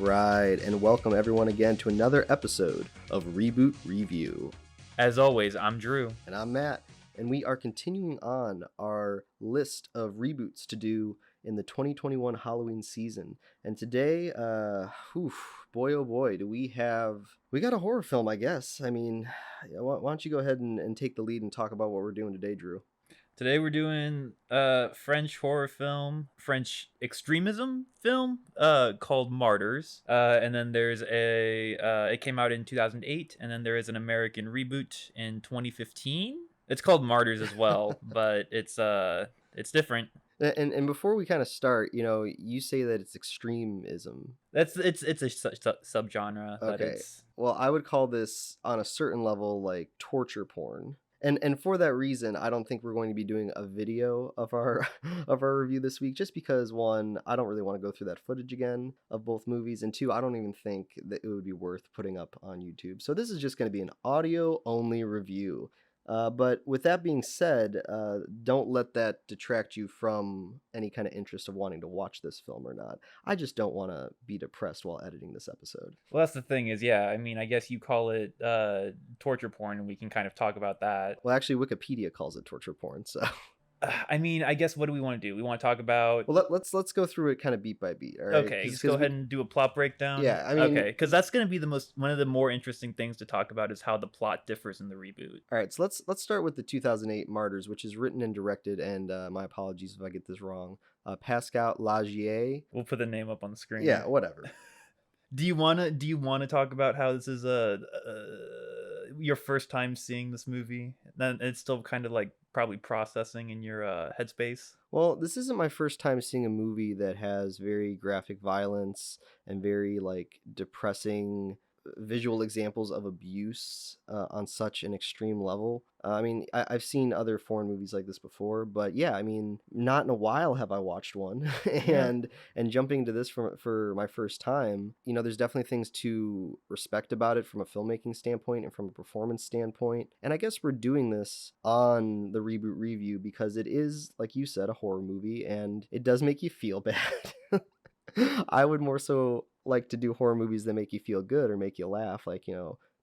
right, and welcome everyone again to another episode of Reboot Review. As always, I'm Drew. And I'm Matt, and we are continuing on our list of reboots to do in the 2021 Halloween season. And today, boy oh boy, we got a horror film, I guess. I mean, why don't you go ahead and take the lead and talk about what we're doing today, Drew? Today we're doing French horror film, French extremism film called Martyrs. And then there's it came out in 2008, and then there is an American reboot in 2015. It's called Martyrs as well, but it's different. And before we kind of start, you say that it's extremism. It's a subgenre. Okay. Well, I would call this on a certain level like torture porn. And for that reason, I don't think we're going to be doing a video of our review this week, just because, one, I don't really want to go through that footage again of both movies, and two, I don't even think that it would be worth putting up on YouTube. So this is just going to be an audio-only review. But with that being said, don't let that detract you from any kind of interest of wanting to watch this film or not. I just don't want to be depressed while editing this episode. Well, that's the thing is, yeah, I mean, I guess you call it torture porn, and we can kind of talk about that. Well, actually, Wikipedia calls it torture porn, so... I mean, I guess what do we want to do? We want to talk about... Well, let's go through it kind of beat by beat, all right? Okay, just go ahead and do a plot breakdown. Yeah, I mean... Okay, because that's going to be one of the more interesting things to talk about is how the plot differs in the reboot. All right, so let's start with the 2008 Martyrs, which is written and directed, and my apologies if I get this wrong, Pascal Lagier. We'll put the name up on the screen. Yeah, whatever. Do you want to talk about how this is your first time seeing this movie? Then it's still kind of like probably processing in your headspace. Well, this isn't my first time seeing a movie that has very graphic violence and very like depressing visual examples of abuse on such an extreme level. I mean, I've seen other foreign movies like this before, but yeah, I mean, not in a while have I watched one. and jumping into this for my first time, there's definitely things to respect about it from a filmmaking standpoint and from a performance standpoint. And I guess we're doing this on the Reboot Review because it is, like you said, a horror movie, and it does make you feel bad. I would more so like to do horror movies that make you feel good or make you laugh, like,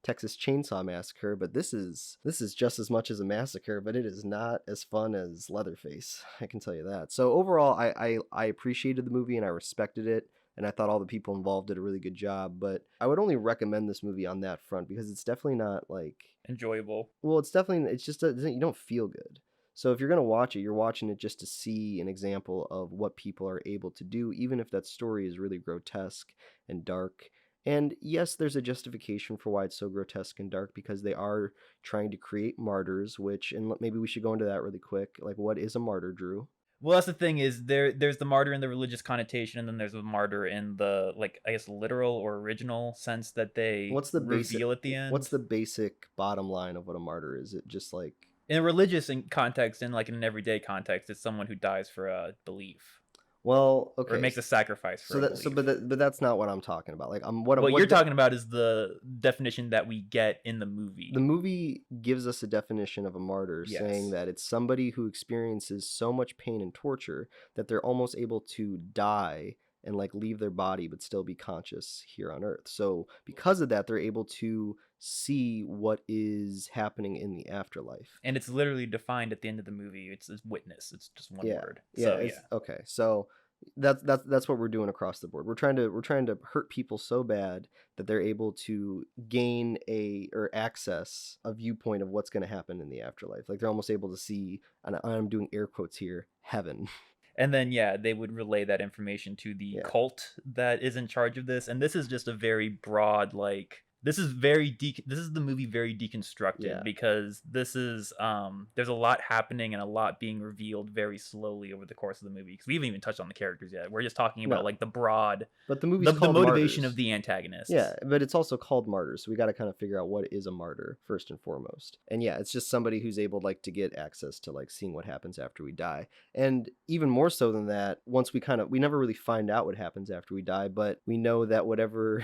Texas Chainsaw Massacre, but this is just as much as a massacre, but it is not as fun as Leatherface, I can tell you that. So overall, I appreciated the movie and I respected it, and I thought all the people involved did a really good job, but I would only recommend this movie on that front because it's definitely not like enjoyable. Well, it's just you don't feel good. So if you're going to watch it, you're watching it just to see an example of what people are able to do, even if that story is really grotesque and dark. And yes, there's a justification for why it's so grotesque and dark, because they are trying to create martyrs, and maybe we should go into that really quick. Like, what is a martyr, Drew? Well, that's the thing is there's the martyr in the religious connotation, and then there's the martyr in the, like, I guess, literal or original sense that they reveal at the end. What's the basic bottom line of what a martyr is? It just like... In a religious context, and like in an everyday context, it's someone who dies for a belief. Well, okay. Or makes a sacrifice for a belief. But that's not what I'm talking about. Like, what you're talking about is the definition that we get in the movie. The movie gives us a definition of a martyr, saying that it's somebody who experiences so much pain and torture that they're almost able to die and like leave their body but still be conscious here on Earth. So because of that, they're able to see what is happening in the afterlife. And it's literally defined at the end of the movie. It's witness. It's just one word. Okay. So that's what we're doing across the board. We're trying to hurt people so bad that they're able to gain or access a viewpoint of what's going to happen in the afterlife. Like they're almost able to see, and I'm doing air quotes here, heaven. And then, they would relay that information to the cult that is in charge of this. And this is just a very broad, like, this is the movie very deconstructed because this is there's a lot happening and a lot being revealed very slowly over the course of the movie, because we haven't even touched on the characters yet. We're just talking about like the broad, but the movie's the motivation Martyrs. Of the antagonist. Yeah, but it's also called Martyrs, so we got to kind of figure out what is a martyr first and foremost. And it's just somebody who's able like to get access to like seeing what happens after we die. And even more so than that, once we never really find out what happens after we die, but we know that whatever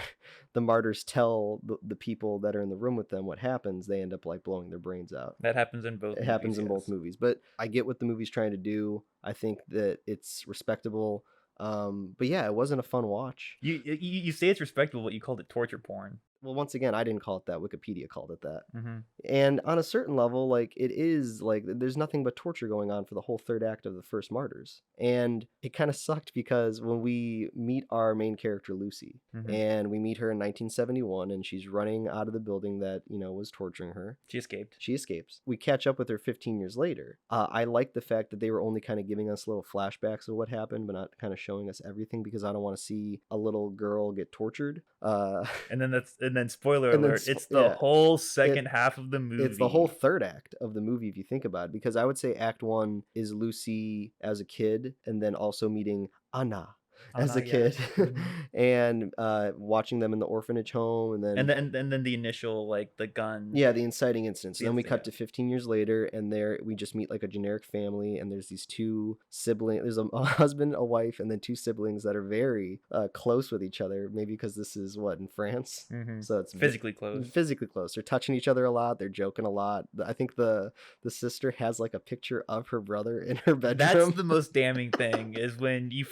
the martyrs tell the people that are in the room with them what happens, they end up like blowing their brains out. That happens in both. Happens in both movies. But I get what the movie's trying to do. I think that it's respectable. But yeah, it wasn't a fun watch. You say it's respectable, but you called it torture porn. Well, once again, I didn't call it that. Wikipedia called it that. Mm-hmm. And on a certain level, like, it is like there's nothing but torture going on for the whole third act of the first Martyrs. And it kind of sucked because when we meet our main character Lucy, Mm-hmm. and we meet her in 1971, and she's running out of the building that, you know, was torturing her. She escaped. She escapes. We catch up with her 15 years later. I like the fact that they were only kind of giving us little flashbacks of what happened, but not kind of showing us everything, because I don't want to see a little girl get tortured. And then spoiler alert, it's the whole second half of the movie. It's the whole third act of the movie, if you think about it, because I would say Act 1 is Lucy as a kid, and then also meeting Anna as a kid, and watching them in the orphanage home, and then the initial, like, the gun, the inciting incidents. Then we cut to 15 years later, and there we just meet like a generic family, and there's these two siblings. There's a husband, a wife, and then two siblings that are very close with each other, maybe because this is what, in France. So it's physically close. They're touching each other a lot, they're joking a lot. I think the sister has like a picture of her brother in her bedroom. That's the most damning thing, is when you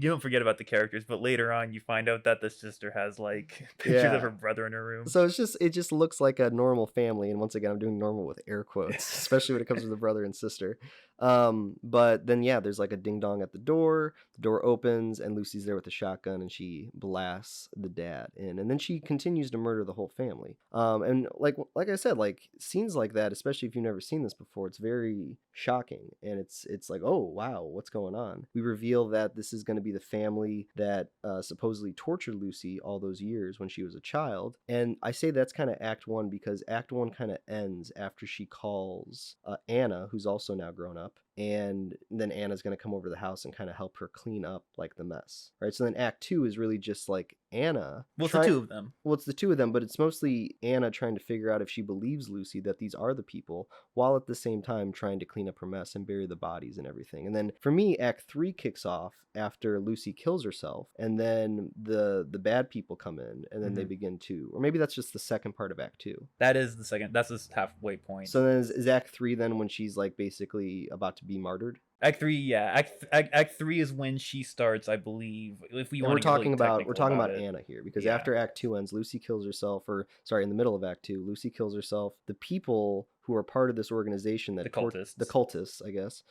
don't forget about the characters, but later on you find out that the sister has like pictures of her brother in her room. So it just looks like a normal family, and once again, I'm doing normal with air quotes, especially when it comes to the brother and sister. But then there's like a ding dong at the door opens, and Lucy's there with a shotgun, and she blasts the dad in, and then she continues to murder the whole family. And like I said, like, scenes like that, especially if you've never seen this before, it's very shocking, and it's like, oh wow, what's going on? We reveal that this is going to be the family that supposedly tortured Lucy all those years when she was a child. And I say that's kind of Act 1 because Act 1 kind of ends after she calls Anna, who's also now grown up, and then Anna's going to come over to the house and kind of help her clean up like the mess, right? So then Act 2 is really just like Anna. Well, it's the two of them. Well, it's the two of them, but it's mostly Anna trying to figure out if she believes Lucy that these are the people, while at the same time trying to clean up her mess and bury the bodies and everything. And then for me, Act 3 kicks off after Lucy kills herself, and then the bad people come in, and then they begin to, or maybe that's just the second part of Act 2. That is the second. That's the halfway point. So then is Act 3 then when she's like basically about to be martyred? Act 3, yeah. Act 3 is when she starts, I believe. If we want we're talking about Anna here, because after Act 2 ends, Lucy kills herself, in the middle of Act 2, Lucy kills herself. The people who are part of this organization, the cultists, I guess,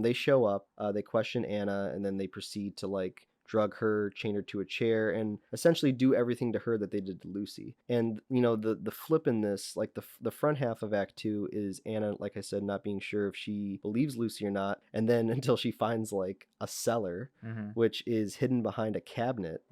they show up, they question Anna, and then they proceed to like drug her, chain her to a chair, and essentially do everything to her that they did to Lucy. And you know, the flip in this, like the front half of Act 2 is Anna, like I said, not being sure if she believes Lucy or not, and then until she finds like a cellar, which is hidden behind a cabinet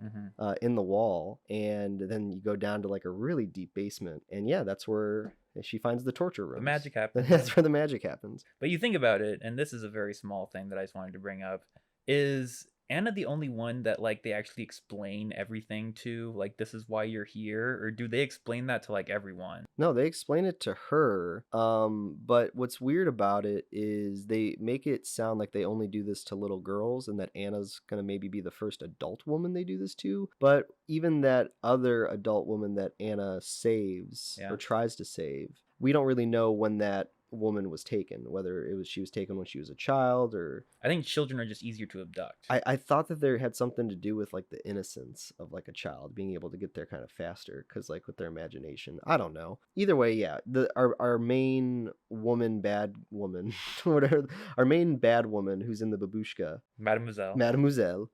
in the wall, and then you go down to like a really deep basement, and that's where she finds the torture room. The magic happens. That's where the magic happens. But you think about it, and this is a very small thing that I just wanted to bring up, is Anna the only one that like they actually explain everything to? Like, this is why you're here? Or do they explain that to like everyone? No, they explain it to her. But what's weird about it is they make it sound like they only do this to little girls, and that Anna's gonna maybe be the first adult woman they do this to. But even that other adult woman that Anna saves or tries to save, we don't really know when that woman was taken, whether she was taken when she was a child, or I think children are just easier to abduct. I thought that there had something to do with like the innocence of like a child being able to get there kind of faster, because like with their imagination, I don't know. Either way, our main bad woman whatever, our main bad woman who's in the babushka, Mademoiselle,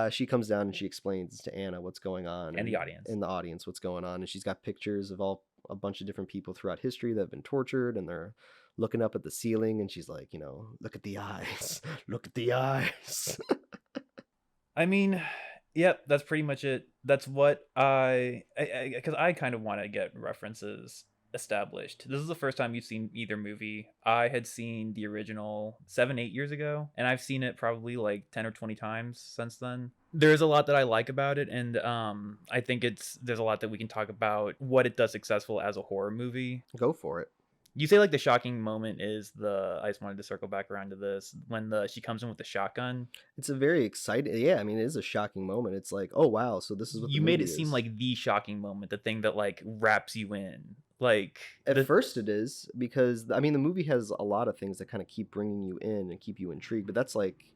she comes down and she explains to Anna what's going on, and the audience what's going on, and she's got pictures of a bunch of different people throughout history that have been tortured, and they're looking up at the ceiling, and she's like, you know, look at the eyes, look at the eyes. I mean, yep, that's pretty much it. That's what because I kind of want to get references established. This is the first time you've seen either movie. I had seen the original 7-8 years ago, and I've seen it probably like 10 or 20 times since then. There's a lot that I like about it, and I think there's a lot that we can talk about what it does successful as a horror movie. Go for it. You say like the shocking moment is I just wanted to circle back around to this, when she comes in with the shotgun. It's a very exciting, I mean, it is a shocking moment. It's like, oh wow, so this is what you made it seem like the shocking moment, the thing that like wraps you in. Like at first it is, because I mean the movie has a lot of things that kind of keep bringing you in and keep you intrigued, but that's like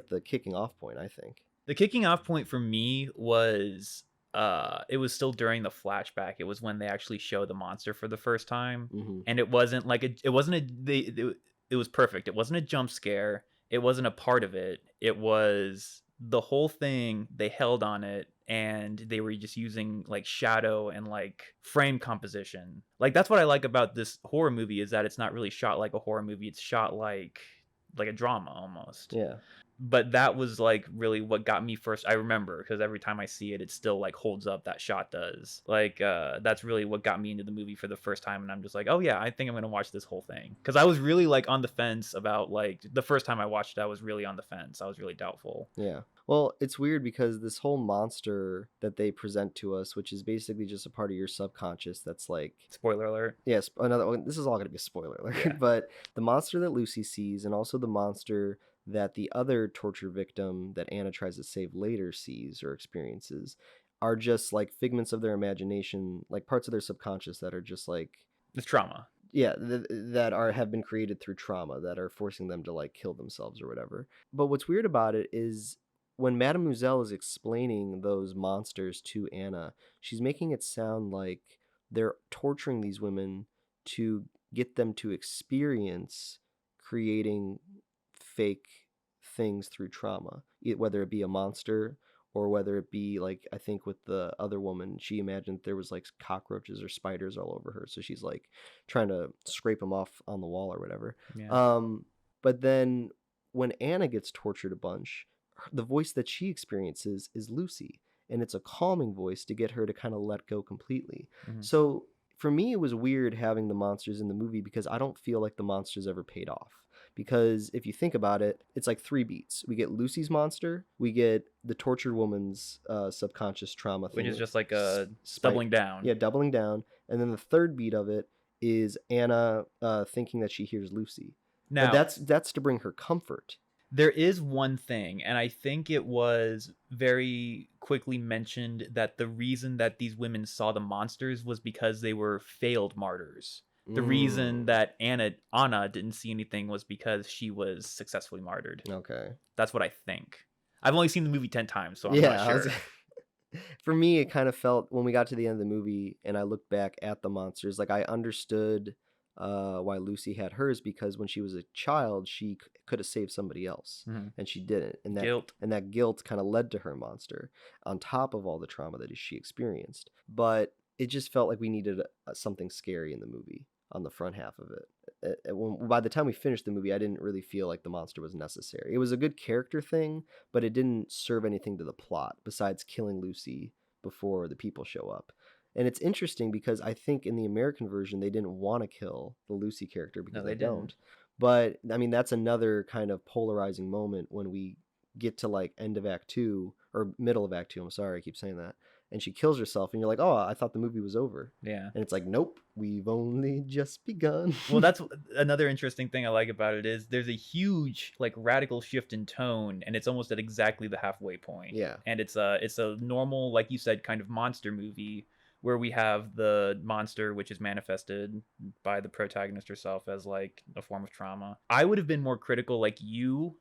the kicking off point, I think. The kicking off point for me was it was still during the flashback. It was when they actually show the monster for the first time. Mm-hmm. And it wasn't like it wasn't it was perfect. It wasn't a jump scare. It wasn't a part of it. It was the whole thing. They held on it and they were just using like shadow and like frame composition. Like that's what I like about this horror movie is that it's not really shot like a horror movie. It's shot like a drama almost. Yeah. But that was like really what got me first. I remember because every time I see it, it still like holds up. That shot does. Like that's really what got me into the movie for the first time. And I'm just like, oh yeah, I think I'm gonna watch this whole thing because I was really like on the fence about like the first time I watched it. I was really on the fence. I was really doubtful. Yeah. Well, it's weird because this whole monster that they present to us, which is basically just a part of your subconscious that's like... Spoiler alert. Yes, another one. This is all going to be a spoiler alert. Yeah. But the monster that Lucy sees and also the monster that the other torture victim that Anna tries to save later sees or experiences are just like figments of their imagination, like parts of their subconscious that are just like... It's trauma. Yeah, that have been created through trauma that are forcing them to like kill themselves or whatever. But what's weird about it is when Mademoiselle is explaining those monsters to Anna, she's making it sound like they're torturing these women to get them to experience creating fake things through trauma, whether it be a monster or whether it be like, I think with the other woman, she imagined there was like cockroaches or spiders all over her, so she's like trying to scrape them off on the wall or whatever. Yeah. But then when Anna gets tortured a bunch, the voice that she experiences is Lucy, and it's a calming voice to get her to kind of let go completely. Mm-hmm. So for me, it was weird having the monsters in the movie because I don't feel like the monsters ever paid off. Because if you think about it, it's like 3 beats. We get Lucy's monster, we get the tortured woman's subconscious trauma thing, which is just like a doubling down. Yeah, doubling down. And then the 3rd beat of it is Anna thinking that she hears Lucy. Now that's to bring her comfort. There is one thing, and I think it was very quickly mentioned that the reason that these women saw the monsters was because they were failed martyrs. The reason that Anna didn't see anything was because she was successfully martyred. Okay. That's what I think. I've only seen the movie 10 times, so I'm not sure. For me, it kind of felt, when we got to the end of the movie and I looked back at the monsters, like I understood why Lucy had hers, because when she was a child, she could have saved somebody else, and she didn't. And that guilt kind of led to her monster, on top of all the trauma that she experienced. But it just felt like we needed something scary in the movie on the front half of it. By the time we finished the movie, I didn't really feel like the monster was necessary. It was a good character thing, but it didn't serve anything to the plot besides killing Lucy before the people show up. And it's interesting because I think in the American version, they didn't want to kill the Lucy character because they don't. But I mean, that's another kind of polarizing moment when we get to like end of Act 2 or middle of Act 2. I'm sorry, I keep saying that. And she kills herself, and you're like, oh, I thought the movie was over. Yeah. And it's like, nope, we've only just begun. Well, that's another interesting thing I like about it is there's a huge, like, radical shift in tone, and it's almost at exactly the halfway point. Yeah. And it's a normal, like you said, kind of monster movie where we have the monster, which is manifested by the protagonist herself as, like, a form of trauma. I would have been more critical, like you,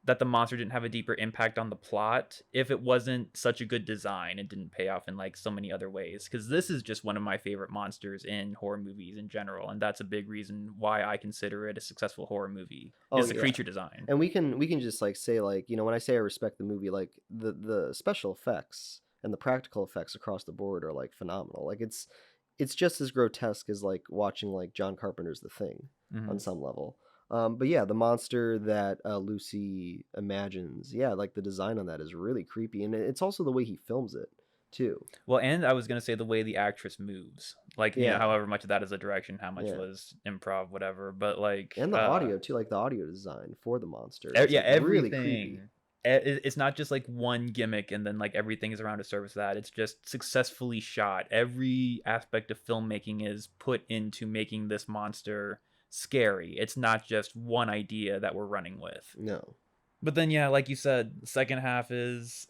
that the monster didn't have a deeper impact on the plot if it wasn't such a good design and didn't pay off in like so many other ways, because this is just one of my favorite monsters in horror movies in general, and that's a big reason why I consider it a successful horror movie is the creature design. And we can just like say, like, you know, when I say I respect the movie, like the special effects and the practical effects across the board are like phenomenal. Like it's just as grotesque as like watching like John Carpenter's The Thing on some level. But yeah, the monster that Lucy imagines, yeah, like the design on that is really creepy. And it's also the way he films it, too. Well, and I was going to say the way the actress moves. Like, you know, however much of that is a direction, how much was improv, whatever. But like... And the audio, too, like the audio design for the monster. Yeah, like everything. Really creepy. It's not just like one gimmick and then like everything is around to service that. It's just successfully shot. Every aspect of filmmaking is put into making this monster scary. It's not just one idea that we're running with. No. But then yeah, like you said, the second half is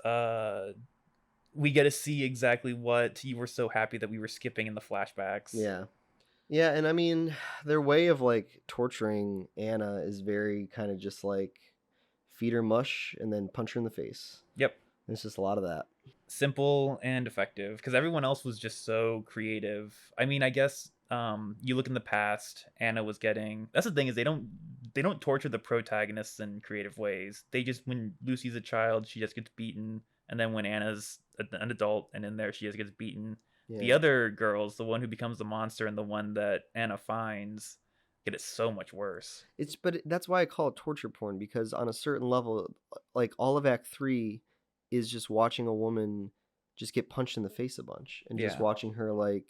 we get to see exactly what you were so happy that we were skipping in the flashbacks. Yeah, and I mean, their way of like torturing Anna is very kind of just like feed her mush and then punch her in the face. Yep. It's just a lot of that. Simple and effective, because everyone else was just so creative. I mean, I guess you look in the past, Anna was getting. That's the thing, is they don't torture the protagonists in creative ways. They just, when Lucy's a child, she just gets beaten, and then when Anna's an adult and in there, she just gets beaten. The Yeah. other girls, the one who becomes the monster and the one that Anna finds, get it so much worse. But that's why I call it torture porn, because on a certain level, like all of Act 3 is just watching a woman just get punched in the face a bunch and just Yeah. watching her like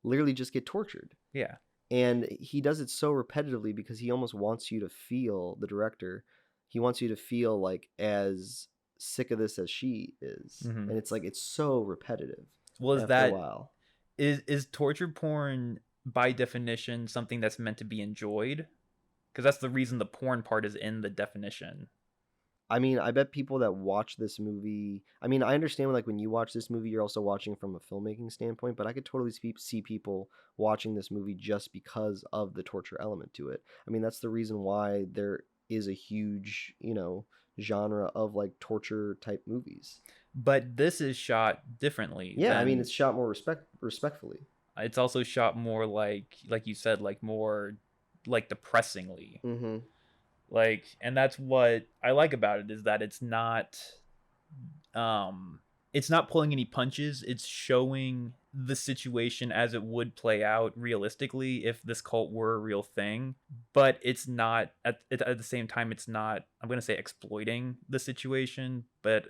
literally just get tortured. Yeah. And he does it so repetitively because he almost wants you to feel, the director, he wants you to feel like as sick of this as she is. Mm-hmm. And it's like it's so repetitive Well, is after a that while. is torture porn by definition something that's meant to be enjoyed? Because that's the reason the porn part is in the definition. I mean, I bet people that watch this movie, I mean, I understand like when you watch this movie, you're also watching from a filmmaking standpoint, but I could totally see people watching this movie just because of the torture element to it. I mean, that's the reason why there is a huge, genre of like torture type movies. But this is shot differently. Yeah, I mean, it's shot more respectfully. It's also shot more like you said, like more like depressingly. Mm-hmm. Like, and that's what I like about it, is that it's not pulling any punches. It's showing the situation as it would play out realistically if this cult were a real thing, but it's not at the same time, it's not, I'm going to say, exploiting the situation, but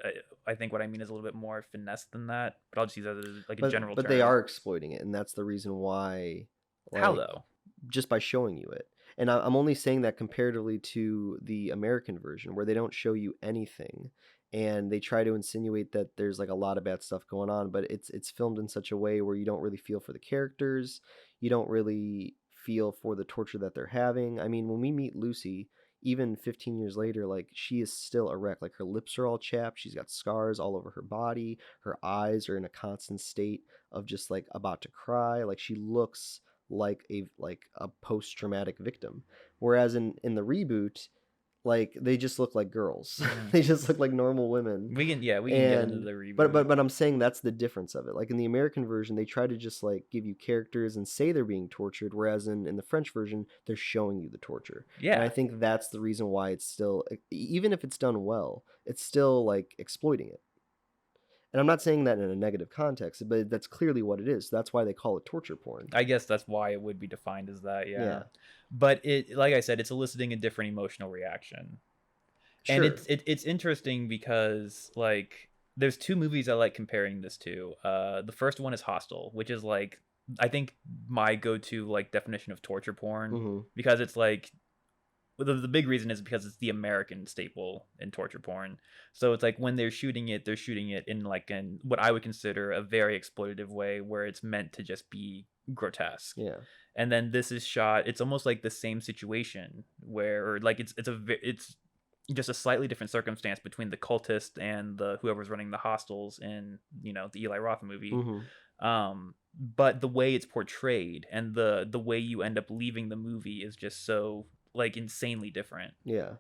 I think what I mean is a little bit more finesse than that, but I'll just use that as like a general but term. they are exploiting it, and that's the reason why. Like, how though? Just by showing you it. And I'm only saying that comparatively to the American version, where they don't show you anything, and they try to insinuate that there's like a lot of bad stuff going on, but it's filmed in such a way where you don't really feel for the characters, you don't really feel for the torture that they're having. I mean, when we meet Lucy, even 15 years later, like she is still a wreck. Like her lips are all chapped, she's got scars all over her body, her eyes are in a constant state of just like about to cry. Like she looks like a post-traumatic victim, whereas in the reboot, like they just look like girls. Mm-hmm. They just look like normal women. We can get into the reboot, but I'm saying that's the difference of it. Like in the American version, they try to just like give you characters and say they're being tortured, whereas in the French version, they're showing you the torture. Yeah. And I think that's the reason why it's still, even if it's done well, it's still like exploiting it. And I'm not saying that in a negative context, but that's clearly what it is. That's why they call it torture porn. I guess that's why it would be defined as that, Yeah. But it, like I said, it's eliciting a different emotional reaction. Sure. And it's interesting because like there's two movies I like comparing this to. The first one is Hostel, which is like I think my go-to like definition of torture porn, Mm-hmm. because it's like the big reason is because it's the American staple in torture porn. So it's like when they're shooting it in like what I would consider a very exploitative way, where it's meant to just be grotesque. Yeah. And then this is shot, it's almost like the same situation where, or like it's just a slightly different circumstance between the cultist and the whoever's running the hostels in, the Eli Roth movie. Mm-hmm. But the way it's portrayed and the way you end up leaving the movie is just so like insanely different. Yeah.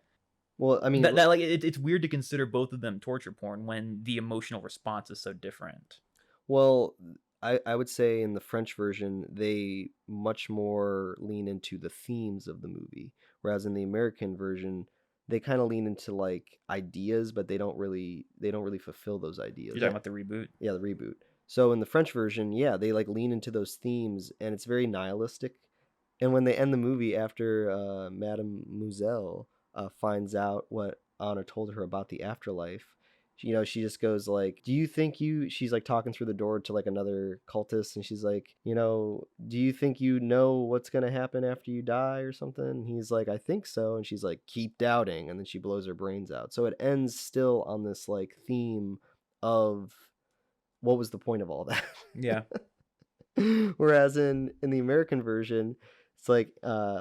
Well, I mean, that like it's weird to consider both of them torture porn when the emotional response is so different. Well, I would say in the French version, they much more lean into the themes of the movie, whereas in the American version, they kind of lean into like ideas, but they don't really fulfill those ideas. You're talking about the reboot? Yeah, the reboot. So in the French version, yeah, they like lean into those themes, and it's very nihilistic. And when they end the movie after Madame Moselle finds out what Anna told her about the afterlife, she just goes like, "Do you think you?" She's like talking through the door to like another cultist, and she's like, "Do you think you know what's gonna happen after you die or something?" And he's like, "I think so." And she's like, "Keep doubting," and then she blows her brains out. So it ends still on this like theme of what was the point of all that? Yeah. Whereas in the American version, it's like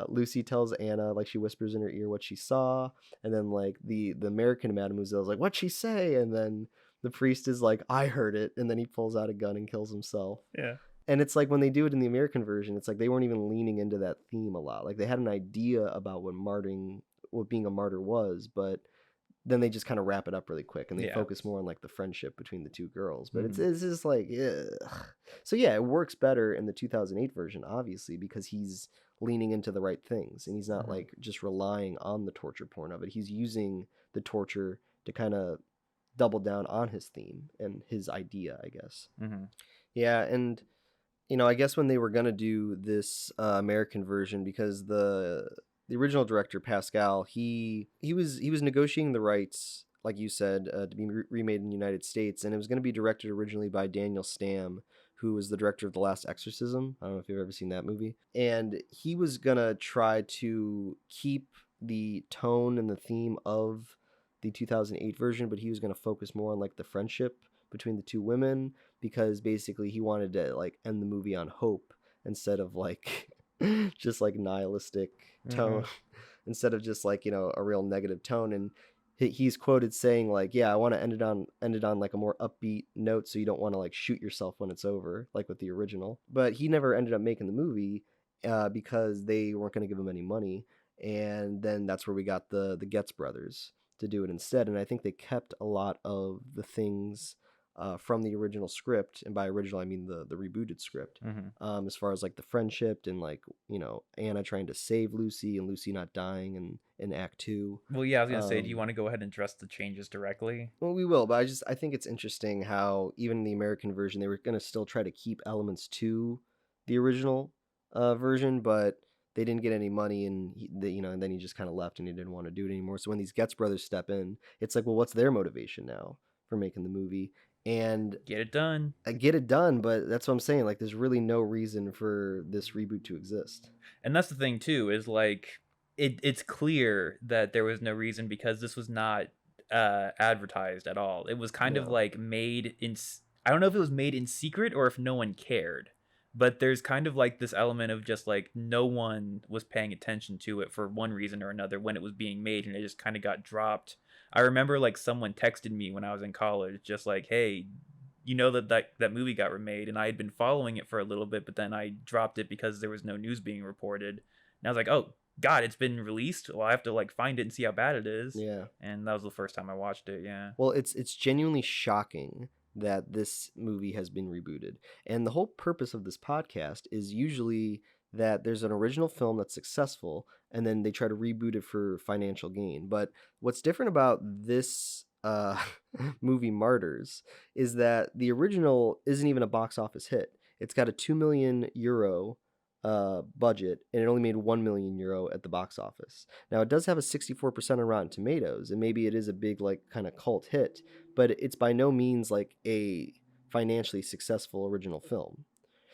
Lucy tells Anna, like she whispers in her ear what she saw, and then like the American Mademoiselle is like, "What'd she say?" And then the priest is like, "I heard it," and then he pulls out a gun and kills himself. Yeah. And it's like when they do it in the American version, it's like they weren't even leaning into that theme a lot. Like they had an idea about what being a martyr was, but then they just kind of wrap it up really quick, and they Yeah. focus more on like the friendship between the two girls. But Mhm. it's just like, ugh. So yeah, it works better in the 2008 version, obviously, because he's leaning into the right things, and he's not Mhm. like just relying on the torture porn of it. He's using the torture to kind of double down on his theme and his idea, I guess. Mhm. Yeah, and I guess when they were gonna do this American version, because the original director Pascal, he was negotiating the rights, like you said, to be remade in the United States, and it was gonna be directed originally by Daniel Stam, who was the director of The Last Exorcism. I don't know if you've ever seen that movie, and he was gonna try to keep the tone and the theme of the 2008 version, but he was gonna focus more on like the friendship between the two women, because basically he wanted to like end the movie on hope instead of like just like nihilistic tone, Mhm. instead of just like a real negative tone. And he's quoted saying like, yeah, I want to end it on like a more upbeat note, so you don't want to like shoot yourself when it's over, like with the original. But he never ended up making the movie, because they weren't going to give him any money. And then that's where we got the Getz brothers to do it instead. And I think they kept a lot of the things from the original script, and by original I mean the rebooted script. Mhm. As far as like the friendship and like Anna trying to save Lucy and Lucy not dying in Act Two. Well, yeah, I was gonna say, do you Um, want to go ahead and address the changes directly? well, we will, but I think it's interesting how even in the American version they were gonna still try to keep elements to the original version, but they didn't get any money, and and then he just kind of left, and he didn't want to do it anymore. So when these Getz brothers step in, it's like, well, what's their motivation now for making the movie? And Get it done. I get it done, but that's what I'm saying. Like, there's really no reason for this reboot to exist. And that's the thing too, is like it's clear that there was no reason, because this was not advertised at all. It was kind of No. like made in I don't know if it was made in secret or if no one cared. But there's kind of like this element of just like no one was paying attention to it for one reason or another when it was being made, and it just kind of got dropped. I remember like someone texted me when I was in college, just like, "Hey, that movie got remade," and I had been following it for a little bit, but then I dropped it because there was no news being reported. And I was like, "Oh God, it's been released. Well, I have to like find it and see how bad it is." Yeah. And that was the first time I watched it. Yeah. Well, it's genuinely shocking that this movie has been rebooted. And the whole purpose of this podcast is usually that there's an original film that's successful, and then they try to reboot it for financial gain. But what's different about this movie Martyrs is that the original isn't even a box office hit. It's got a 2 million euro budget, and it only made 1 million euro at the box office. Now, it does have a 64% on Rotten Tomatoes, and maybe it is a big like kind of cult hit, but it's by no means like a financially successful original film.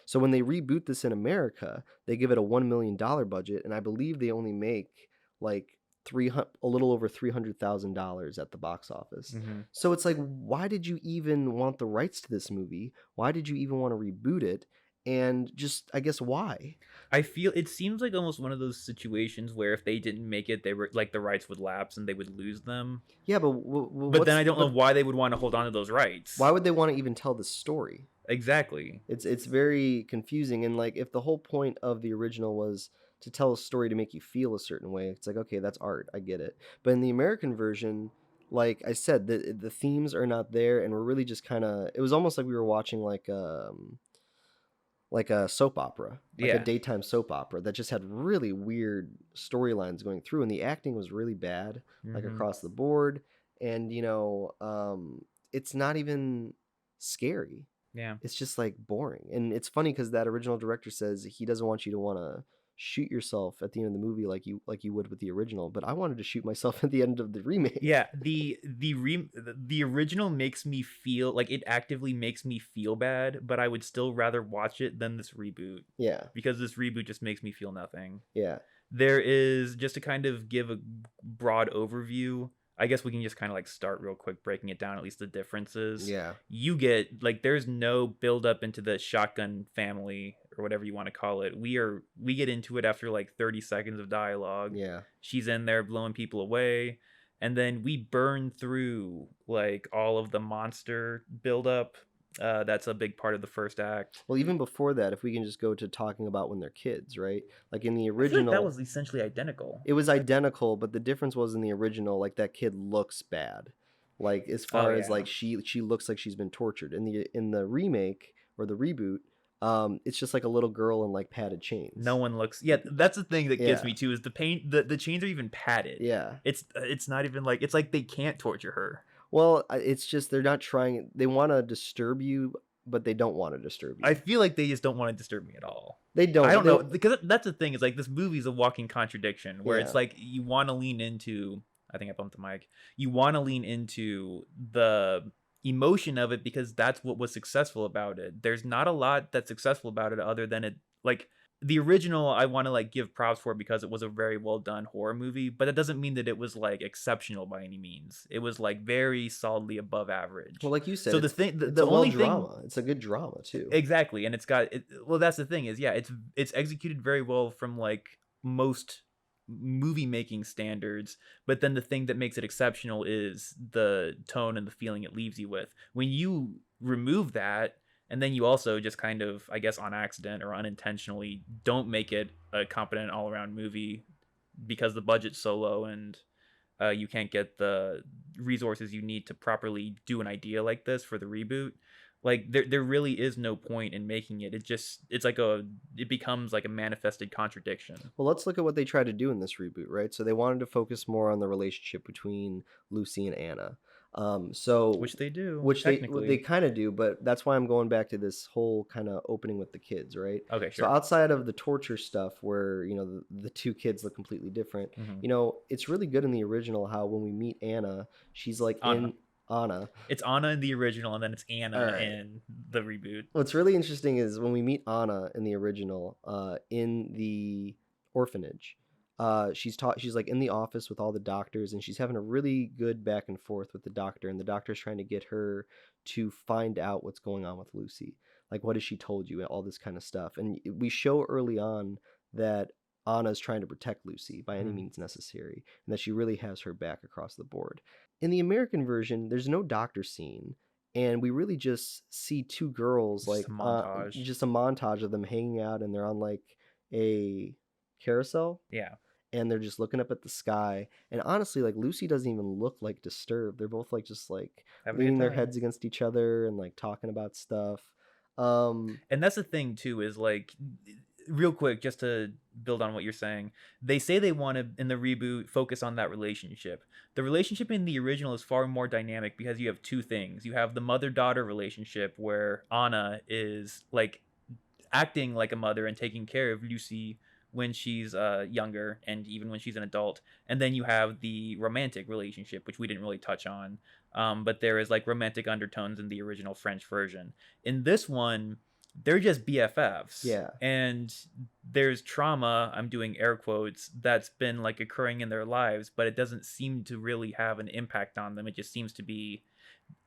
So when they reboot this in America, they give it a $1 million budget, and I believe they only make like a little over $300,000 at the box office. Mm-hmm. So it's like, why did you even want the rights to this movie? Why did you even want to reboot it? And just, I guess, why? I feel it seems like almost one of those situations where if they didn't make it, they were like the rights would lapse and they would lose them. Yeah, but But then I don't know but why they would want to hold on to those rights. why would they want to even tell this story? Exactly. It's very confusing, and like if the whole point of the original was to tell a story to make you feel a certain way, it's like, okay, that's art, I get it. But in the American version, like I said, the themes are not there, and we're really just kind of, it was almost like we were watching like a soap opera, like a Yeah. daytime soap opera that just had really weird storylines going through, and the acting was really bad, like Mm-hmm. across the board. And it's not even scary. Yeah. It's just like boring. And it's funny because that original director says he doesn't want you to want to shoot yourself at the end of the movie like you would with the original, but I wanted to shoot myself at the end of the remake. Yeah, the original makes me feel like it actively makes me feel bad, but I would still rather watch it than this reboot, Yeah. because this reboot just makes me feel nothing. Yeah. There is, just to kind of give a broad overview, I guess we can just kind of like start real quick breaking it down, at least the differences. Yeah. You get like there's no build up into the shotgun family or whatever you want to call it. We get into it after like 30 seconds of dialogue. Yeah. She's in there blowing people away, and then we burn through like all of the monster build up That's a big part of the first act. Well, even before that, if we can just go to talking about when they're kids, right? Like in the I feel like that original, was essentially identical. it was identical, but the difference was in the original, like that kid looks bad. Like as Oh far as yeah. like she looks like she's been tortured. In the remake or the reboot, it's just like a little girl in like padded No chains. one looks. Yeah, that's the thing that gets Yeah. me too. Is the paint? The chains are even padded. Yeah. It's not even like it's like they can't torture her. Well, it's just they're not trying. They want to disturb you, but they don't want to disturb I you. feel like they just don't want to disturb me at all. They I don't, but don't they know because that's the thing is like this movie's a walking contradiction where it's yeah. like you want to lean into. I think I bumped the mic. You want to lean into the emotion of it because that's what was successful about it. There's not a lot that's successful about it other than it like the original I want to like give props for because it was a very well done horror movie, but that doesn't mean that it was like exceptional by any means. It was like very solidly above Well, average. like you said, So the thing it's the a well only thing drama. It's a good drama too. exactly, and it's got it, well that's the thing is yeah, it's executed very well from like most movie making standards, but then the thing that makes it exceptional is the tone and the feeling it leaves you with. When you remove that and then you also just kind of I guess on accident or unintentionally don't make it a competent all-around movie because the budget's so low and you can't get the resources you need to properly do an idea like this for the reboot. Like there really is no point in making it. It's like it becomes like a manifested contradiction. Well, let's look at what they tried to do in this reboot, right? So they wanted to focus more on the relationship between Lucy and Anna. So Which they do, which they technically. kind of do, but that's why I'm going back to this whole kind of opening with the kids, right? Okay, So sure. outside of the torture stuff, where the two kids look completely different, Hmm. it's really good in the original how when we meet Anna, she's like Anna. in Anna. It's Anna in the original, and then it's All Anna right. in the reboot. What's really interesting is when we meet Anna in the original, in the orphanage, she's like in the office with all the doctors, and she's having a really good back and forth with the doctor, and the doctor's trying to get her to find out what's going on with Lucy, like what has she told you, all this kind of stuff, and we show early on that Anna's trying to protect Lucy by any Mm. means necessary, and that she really has her back across the board. In the American version, there's no doctor scene, and we really just see two girls Just like a montage. just a montage of them hanging out, and they're on like a carousel, Yeah. and they're just looking up at the sky, and honestly like Lucy doesn't even look like disturbed. They're both like just like Having a good leaning their time. heads against each other and like talking about stuff. um And that's the thing too is like real quick just to build on what you're saying. They say they want to in the reboot focus on that relationship. The relationship in the original is far more dynamic because you have two things. You have the mother-daughter relationship where Anna is like acting like a mother and taking care of Lucy when she's younger and even when she's an adult. And then you have the romantic relationship, which we didn't really touch on. But there is like romantic undertones in the original French version. In this one, they're just BFFs. yeah. And there's trauma, I'm doing air quotes, that's been like occurring in their lives, but it doesn't seem to really have an impact on them. It just seems to be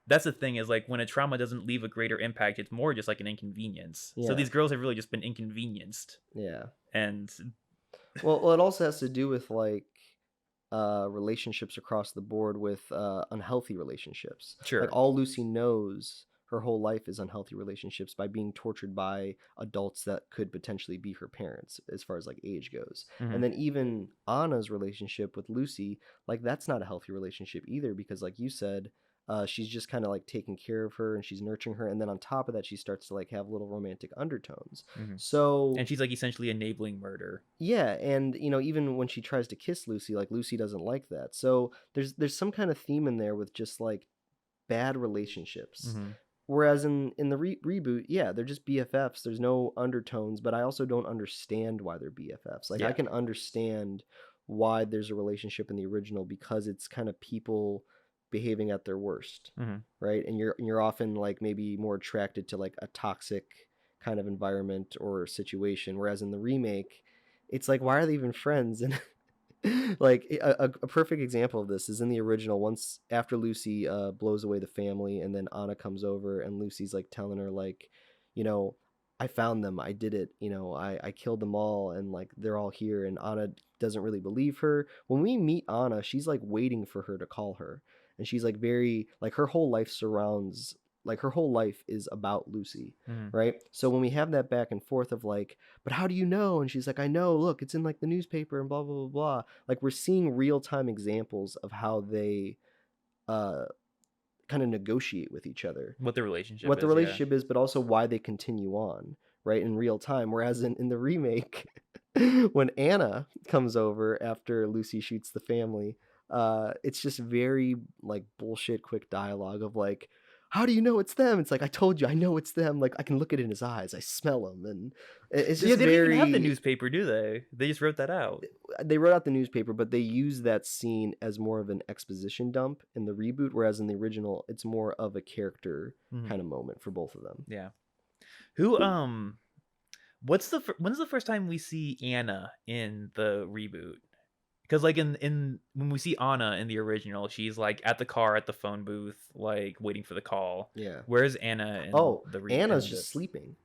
that's the thing is like when a trauma doesn't leave a greater impact, it's more just like an inconvenience. So Yeah. these girls have really just been inconvenienced. Yeah. And Well, it also has to do with like relationships across the board with unhealthy relationships. Like sure. all Lucy knows her whole life is unhealthy relationships by being tortured by adults that could potentially be her parents as far as like age goes. Hmm. And then even Anna's relationship with Lucy, like that's not a healthy relationship either because like you said, she's just kind of like taking care of her and she's nurturing her, and then on top of that she starts to like have little romantic undertones. Hmm. So And she's like essentially enabling murder. yeah, and even when she tries to kiss Lucy, like Lucy doesn't like that. So there's some kind of theme in there with just like bad relationships. Hmm. Whereas in the reboot, yeah, they're just BFFs. There's no undertones, but I also don't understand why they're BFFs. Like I Yeah. can understand why there's a relationship in the original because it's kind of people behaving at their worst, Hmm. right? And you're often like maybe more attracted to like a toxic kind of environment or situation, whereas in the remake, it's like why are they even friends? And like a perfect example of this is in the original. Once after Lucy blows away the family, and then Anna comes over, and Lucy's like telling her like, you know, I found them, I did it, I killed them all, and like they're all here. And Anna doesn't really believe her. When we meet Anna, she's like waiting for her to call her, and she's like very like her whole life surrounds like her whole life is about Lucy, Mm-hmm. right? So when we have that back and forth of like, but how do you know? And she's like, I know, look, it's in like the newspaper and blah blah blah blah. Like we're seeing real-time examples of how they uh kind of negotiate with each other, What the relationship what the is, yeah. relationship is, but also why they continue on, right, in real time. Whereas in the remake, when Anna comes over after Lucy shoots the family, it's just very like bullshit quick dialogue of like, how do you know it's them? It's like, I told you, I know it's them. Like I can look it in his eyes, I smell them, and it's Yeah, just they don't even have the very. newspaper, do they? They just wrote that out. They wrote out the newspaper, but they use that scene as more of an exposition dump in the reboot, whereas in the original, it's more of a character Mm-hmm. kind of moment for both of them. Yeah. Who when's the first time we see Anna in the reboot? Because like in when we see Anna in the original, she's like at the car at the phone booth, like waiting for the call. Yeah. Where's Anna in Oh, the Anna's just sleeping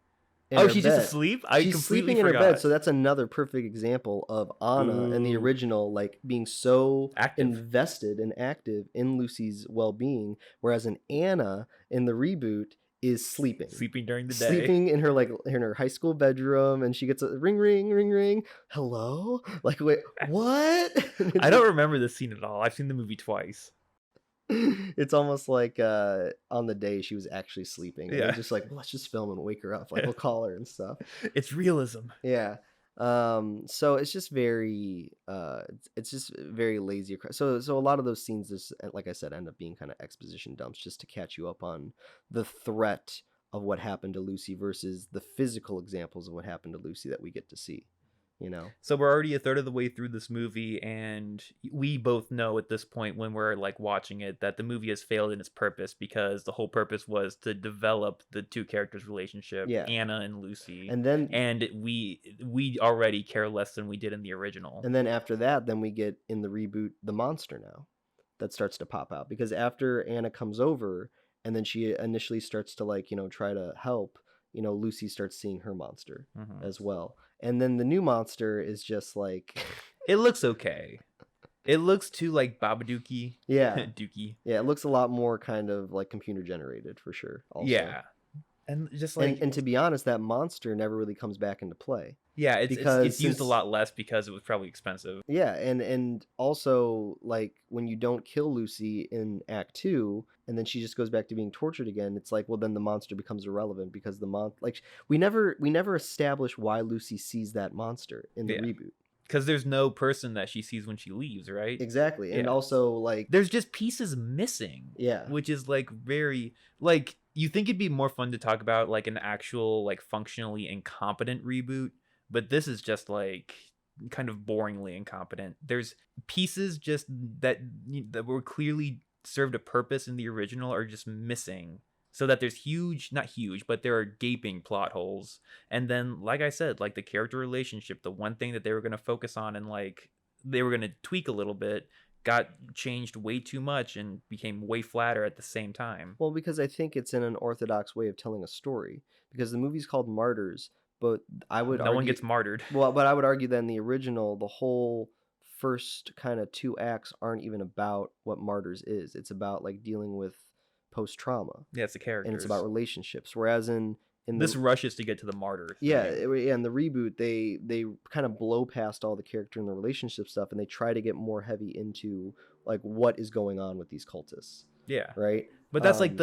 in Oh, her she's just bed. asleep? I She's completely sleeping in her bed, forgot. so that's another perfect example of Anna in the Ooh. original, like being so Active. invested and active in Lucy's well-being, whereas in Anna in the reboot is sleeping Sleeping during the day. Sleeping in her like in her high school bedroom, and she gets a ring ring ring ring. Hello? Like wait, what? I don't remember this scene at all. I've seen the movie twice. It's almost like on the day she was actually sleeping, and Yeah. they're just like, well, let's just film and wake her up, like we'll call her and stuff. It's realism. Yeah. So it's just very it's just very lazy. So a lot of those scenes just, like I said, end up being kind of exposition dumps just to catch you up on the threat of what happened to Lucy versus the physical examples of what happened to Lucy that we get to see, you know. So we're already a third of the way through this movie, and we both know at this point when we're like watching it that the movie has failed in its purpose, because the whole purpose was to develop the two characters' relationship, Yeah. Anna and Lucy, And then we already care less than we did in the original. And then after that, then we get in the reboot the monster now that starts to pop out, because after Anna comes over and then she initially starts to like, you know, try to help, you know, Lucy starts seeing her monster as well. And then the new monster is just like it looks okay. It looks too like Babadookie. Yeah. Dookie. Yeah, it looks a lot more kind of like computer generated for sure. Also. Yeah. And just like and to be honest, that monster never really comes back into play. Yeah, it's used a lot less because it was probably expensive. Yeah, and also like when you don't kill Lucy in Act 2 and then she just goes back to being tortured again, it's like, well, then the monster becomes irrelevant because like we never establish why Lucy sees that monster in the reboot. Because there's no person that she sees when she leaves, right? Exactly. And also like there's just pieces missing. Yeah. Which is like very like, you think it'd be more fun to talk about like an actual like functionally incompetent reboot, but this is just like kind of boringly incompetent. There's pieces just that were clearly served a purpose in the original are just missing. So that there's not huge, but there are gaping plot holes. And then, like I said, like the character relationship, the one thing that they were going to focus on and like they were going to tweak a little bit, got changed way too much and became way flatter at the same time. Well, because I think it's in an orthodox way of telling a story. Because the movie's called Martyrs, but I would argue... No one gets martyred. Well, but I would argue that in the original, the whole first kind of 2 acts aren't even about what Martyrs is. It's about like dealing with post-trauma. Yeah, it's the characters. And it's about relationships. Whereas in this rushes to get to the martyr thing. Yeah, in the reboot, they kind of blow past all the character and the relationship stuff, and they try to get more heavy into like what is going on with these cultists. Yeah. Right? But that's like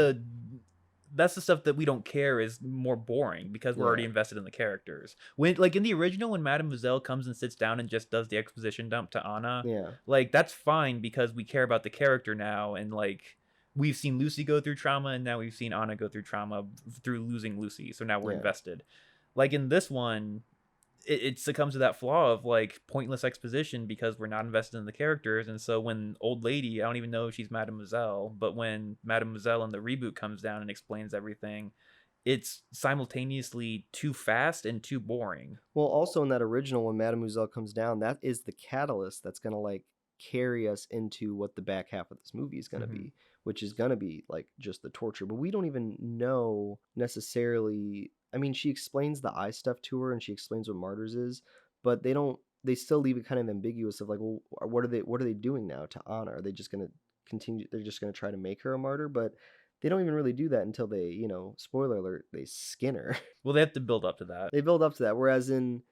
that's the stuff that we don't care is more boring because we're already invested in the characters. When like in the original, when Mademoiselle comes and sits down and just does the exposition dump to Anna, like that's fine because we care about the character now, and like we've seen Lucy go through trauma, and now we've seen Anna go through trauma through losing Lucy. So now we're invested. Like in this one, it succumbs to that flaw of like pointless exposition because we're not invested in the characters. And so when old lady, I don't even know if she's Mademoiselle, but when Mademoiselle in the reboot comes down and explains everything, it's simultaneously too fast and too boring. Well, also in that original, when Mademoiselle comes down, that is the catalyst that's going to like carry us into what the back half of this movie is going to be, which is going to be like just the torture. But we don't even know necessarily. I mean, she explains the eye stuff to her and she explains what Martyrs is, but they still leave it kind of ambiguous of like, well, what are they doing now to Anna? Are they just going to continue? They're just going to try to make her a martyr? But they don't even really do that until they, spoiler alert, they skin her. Well, they have to build up to that. They build up to that. Whereas in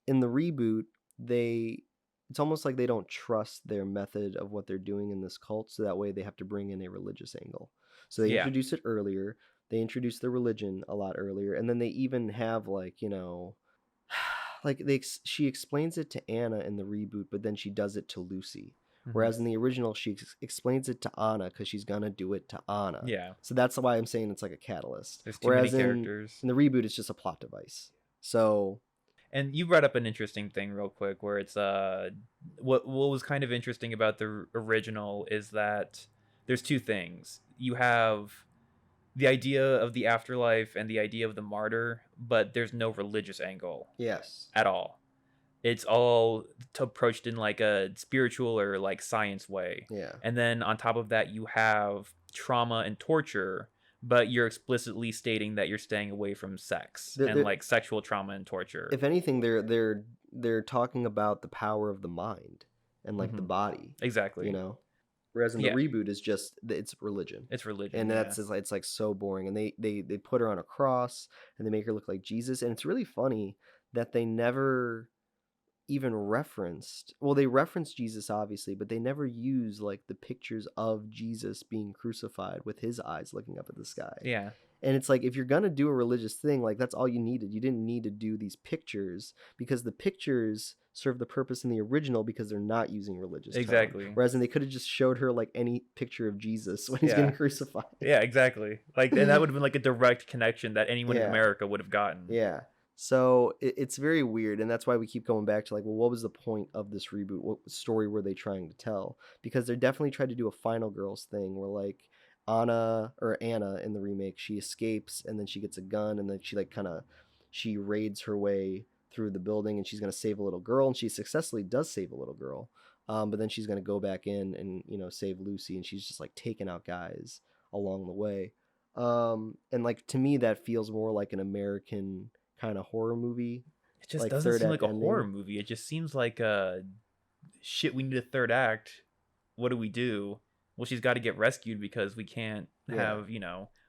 the reboot, they it's almost like they don't trust their method of what they're doing in this cult, so that way they have to bring in a religious angle. So they Yeah. introduce it earlier. They introduce the religion a lot earlier, and then they even have like she explains it to Anna in the reboot, but then she does it to Lucy. Whereas in the original, she explains it to Anna because she's gonna do it to Anna. Yeah. So that's why I'm saying it's like a catalyst. There's too many characters. In the reboot, it's just a plot device. So. And you brought up an interesting thing real quick, where it's what was kind of interesting about the original is that there's two things. You have the idea of the afterlife and the idea of the martyr, but there's no religious angle. Yes. At all. It's all approached in like a spiritual or like science way. Yeah. And then on top of that, you have trauma and torture, but you're explicitly stating that you're staying away from sex and like sexual trauma and torture. If anything, they're talking about the power of the mind and like the body. Exactly. Whereas in the reboot is just it's religion. It's religion. And that's it's like so boring. And they put her on a cross and they make her look like Jesus. And it's really funny that they never even referenced, well, they referenced Jesus obviously, but they never use like the pictures of Jesus being crucified with his eyes looking up at the sky. Yeah. And it's like, if you're gonna do a religious thing, like that's all you needed. You didn't need to do these pictures because the pictures serve the purpose in the original because they're not using religious exactly tone. Whereas they could have just showed her like any picture of Jesus when he's getting crucified. Yeah, exactly. Like, and that would have been like a direct connection that anyone in America would have gotten. Yeah. So it's very weird, and that's why we keep going back to like, well, what was the point of this reboot? What story were they trying to tell? Because they're definitely trying to do a Final Girls thing where like Anna in the remake, she escapes and then she gets a gun and then she like she raids her way through the building and she's gonna save a little girl, and she successfully does save a little girl. But then she's gonna go back in and save Lucy, and she's just like taking out guys along the way. And like to me that feels more like an American kind of horror movie. It just like doesn't seem like a horror movie. It just seems like shit, we need a third act. What do we do? Well, she's got to get rescued because we can't have,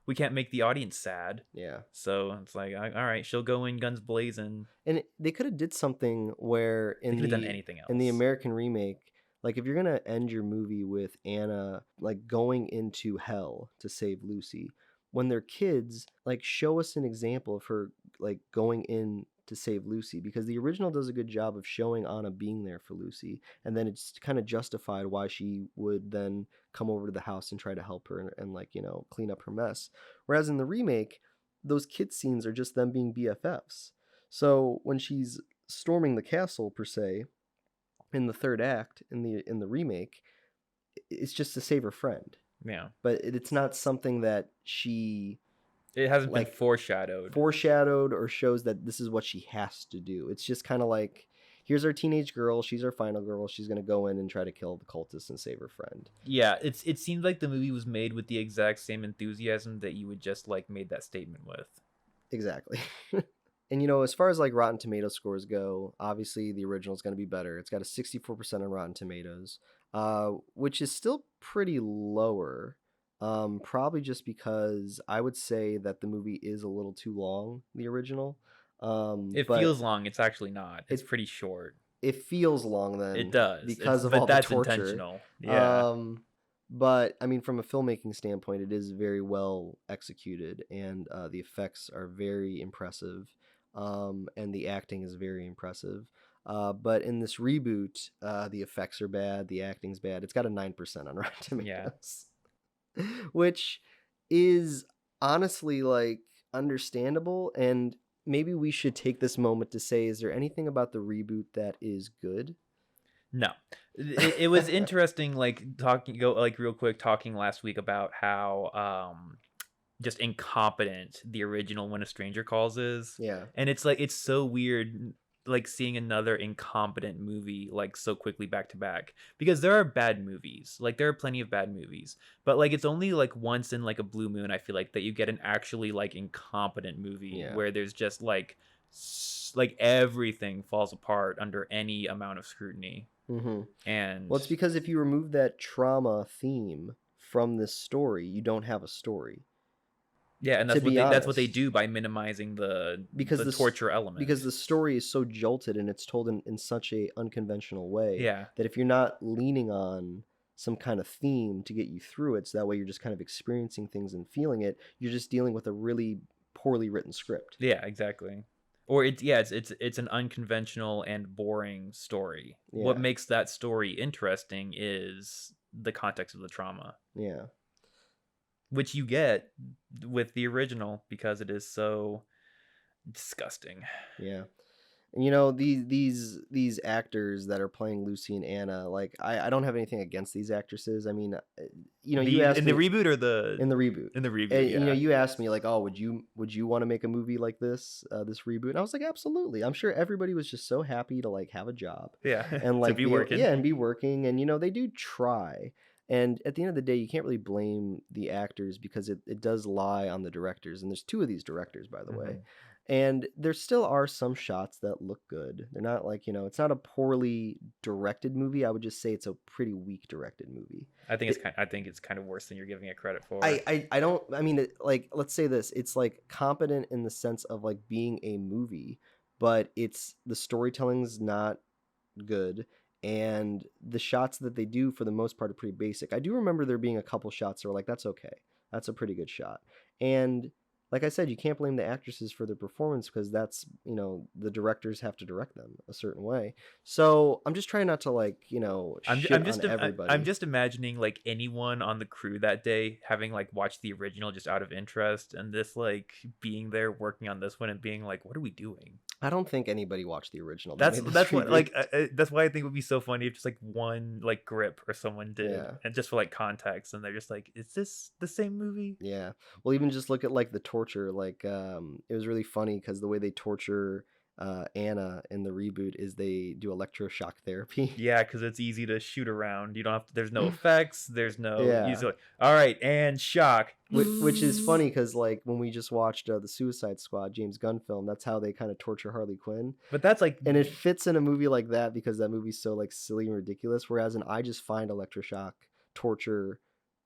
we can't make the audience sad. Yeah. So it's like, all right, she'll go in guns blazing. And they could have did something where they could have done anything else. In the American remake, like if you're going to end your movie with Anna like going into hell to save Lucy, when they're kids, like show us an example of her like going in to save Lucy, because the original does a good job of showing Anna being there for Lucy, and then it's kind of justified why she would then come over to the house and try to help her and like clean up her mess. Whereas in the remake, those kid scenes are just them being BFFs. So when she's storming the castle per se in the third act in the remake, it's just to save her friend. Yeah. But it's not something that it hasn't been foreshadowed or shows that this is what she has to do. It's just kind of like, here's our teenage girl, she's our final girl, she's going to go in and try to kill the cultists and save her friend. Yeah, it seemed like the movie was made with the exact same enthusiasm that you would just like made that statement with. Exactly. And as far as like Rotten Tomato scores go, obviously the original is going to be better. It's got a 64% on Rotten Tomatoes, which is still pretty lower. Probably just because I would say that the movie is a little too long, the original. It feels long. It's actually not. It's pretty short. It feels long then. It does. Because of all the torture. That's intentional. Yeah. But I mean, from a filmmaking standpoint, it is very well executed, and the effects are very impressive, and the acting is very impressive. But in this reboot, the effects are bad, the acting's bad. It's got a 9% on Rotten Tomatoes. Yeah. Which is honestly like understandable, and maybe we should take this moment to say, is there anything about the reboot that is good? No. It was interesting, like real quick, talking last week about how just incompetent the original When a Stranger Calls is. Yeah. And it's like, it's so weird like seeing another incompetent movie like so quickly back to back, because there are bad movies, like there are plenty of bad movies, but like it's only like once in like a blue moon, I feel like, that you get an actually like incompetent movie where there's just like everything falls apart under any amount of scrutiny. And well, it's because if you remove that trauma theme from this story, you don't have a story. Yeah, and to be that's what they honest. do by minimizing Because the this torture element. because the story is so jolted and it's told in such a unconventional way Yeah. that if you're not leaning on some kind of theme to get you through it, so that way you're just kind of experiencing things and feeling it, you're just dealing with a really poorly written script. Yeah, exactly. Or it's an unconventional and boring story. What Yeah. makes that story interesting is the context of the trauma, Yeah. which you get with the original because it is so disgusting. Yeah. And these actors that are playing Lucy and Anna, like I don't have anything against these actresses. I mean, you The asked in the me reboot or in the reboot. in the And, reboot, yeah. you asked me like, "Oh, would you want to make a movie like this reboot?" And I was like, "Absolutely." I'm sure everybody was just so happy to like have a job Yeah, and to like be working. and be working, and they do try. And at the end of the day, you can't really blame the actors because it does lie on the directors. And there's two of these directors, by the way. Mhm. And there still are some shots that look good. They're not like, it's not a poorly directed movie. I would just say it's a pretty weak directed movie. I think it's kind of worse than you're giving it credit for. I don't, I mean, like, let's say this, it's like competent in the sense of like being a movie, but the storytelling's not good, and the shots that they do for the most part are pretty basic. I do remember there being a couple shots that were like, that's okay, that's a pretty good shot. And like I said, you can't blame the actresses for their performance because that's, the directors have to direct them a certain way. So I'm just trying not to like, shit on I'm everybody. just imagining like anyone on the crew that day having like watched the original just out of interest, and this like being there working on this one and being like, what are we doing? I don't think anybody watched the original. That made this That's what reboot. that's why I think it would be so funny if just like one like grip or someone did, Yeah. and just for like context, and they're just like, is this the same movie? Yeah. Well, even just look at like the torture. Like, it was really funny because the way they torture Anna in the reboot is they do electroshock therapy. Yeah, because it's easy to shoot around. You don't have to, there's no effects. There's no Yeah. usually. All right, and shock. Which is funny because like when we just watched the Suicide Squad James Gunn film, that's how they kind of torture Harley Quinn, But that's like, and it fits in a movie like that because that movie's so like silly and ridiculous. Whereas I just find electroshock torture